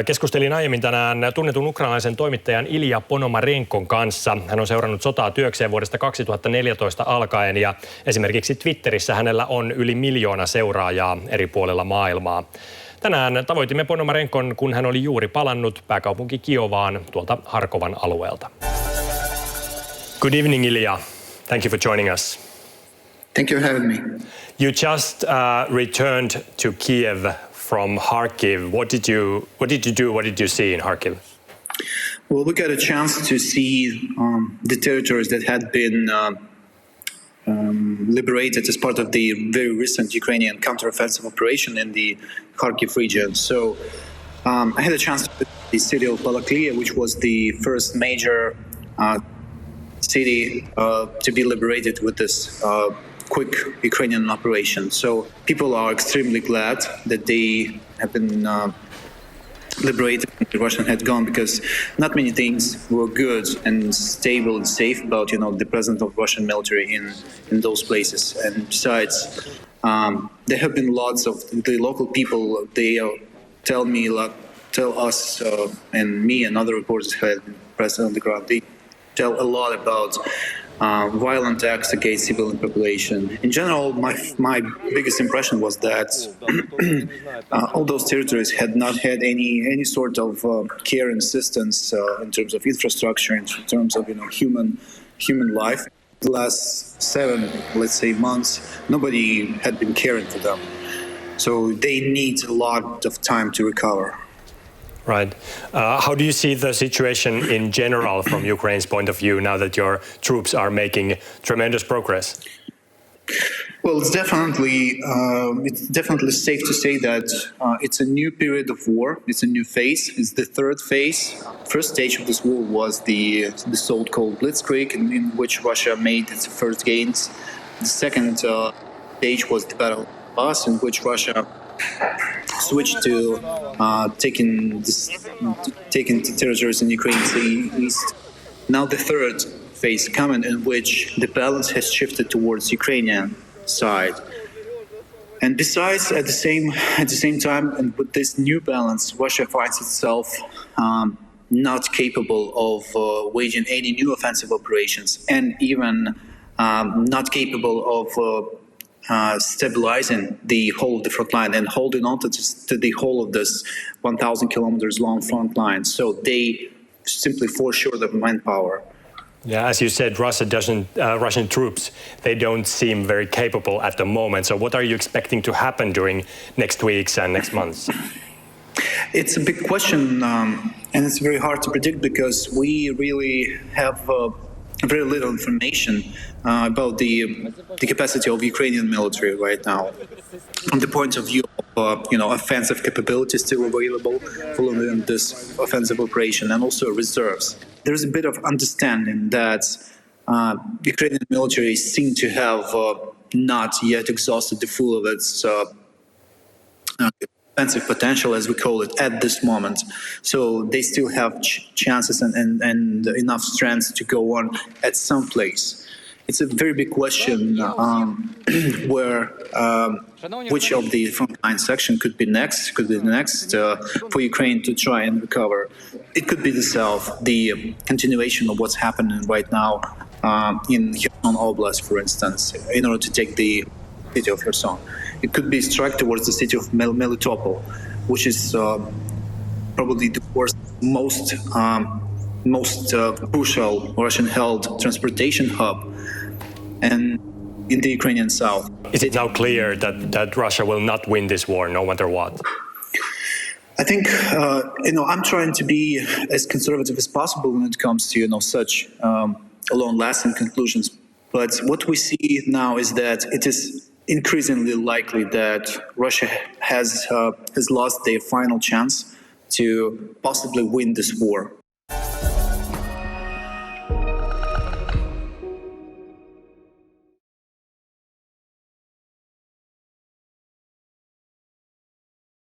Keskustelin aiemmin tänään tunnetun ukrainalaisen toimittajan Ilja Ponomarenkon kanssa. Hän on seurannut sotaa työkseen vuodesta 2014 alkaen ja esimerkiksi Twitterissä hänellä on yli 1 miljoona seuraajaa eri puolilla maailmaa. Tänään tavoitimme Ponomarenkon, kun hän oli juuri palannut pääkaupunki Kiovaan tuolta Harkovan alueelta. Good evening, Ilya. Thank you for joining us. Thank you for having me. You just returned to Kiev from Kharkiv. What did you do? What did you see in Kharkiv? Well, we got a chance to see the territories that had been liberated as part of the very recent Ukrainian counteroffensive operation in the Kharkiv region. So I had a chance to visit the city of Balaklia, which was the first major city to be liberated with this quick Ukrainian operation. So people are extremely glad that they have been liberated and the Russian had gone, because not many things were good and stable and safe about, the presence of Russian military in those places. And besides, there have been lots of the local people. They tell us and me and other reporters who had been present on the ground. They tell a lot about violent acts against civilian population. In general, my biggest impression was that all those territories had not had any sort of care and assistance in terms of infrastructure, in terms of human life. The last 7, let's say, months, nobody had been caring for them. So they need a lot of time to recover. Right. How do you see the situation in general from Ukraine's point of view now that your troops are making tremendous progress? Well, it's definitely safe to say that it's a new period of war. It's a new phase. It's the third phase. First stage of this war was the so-called Blitzkrieg, in which Russia made its first gains. The second stage was the Battle of Donbass, in which Russia switched to taking the territories in Ukraine to the east. Now the third phase coming, in which the balance has shifted towards Ukrainian side. And besides, at the same time, and with this new balance, Russia finds itself not capable of waging any new offensive operations, and even not capable of stabilizing the whole of the front line and holding on to the whole of this 1,000 kilometers long front line. So they simply fall short of manpower. Yeah, as you said, Russian troops, they don't seem very capable at the moment. So what are you expecting to happen during next weeks and next months? It's a big question, and it's very hard to predict, because we really have very little information about the capacity of Ukrainian military right now. From the point of view of offensive capabilities still available following this offensive operation, and also reserves. There's a bit of understanding that Ukrainian military seem to have not yet exhausted the full of its offensive potential, as we call it, at this moment. So they still have chances and enough strength to go on at some place. It's a very big question which of the frontline section could be the next for Ukraine to try and recover. It could be the south, the continuation of what's happening right now in Kherson Oblast, for instance, in order to take the city of Kherson. It could be struck towards the city of Melitopol, which is probably the most crucial Russian-held transportation hub, and in the Ukrainian south. Is it now clear that Russia will not win this war, no matter what? I think I'm trying to be as conservative as possible when it comes to such long-lasting conclusions. But what we see now is that it is increasingly likely that Russia has lost their final chance to possibly win this war.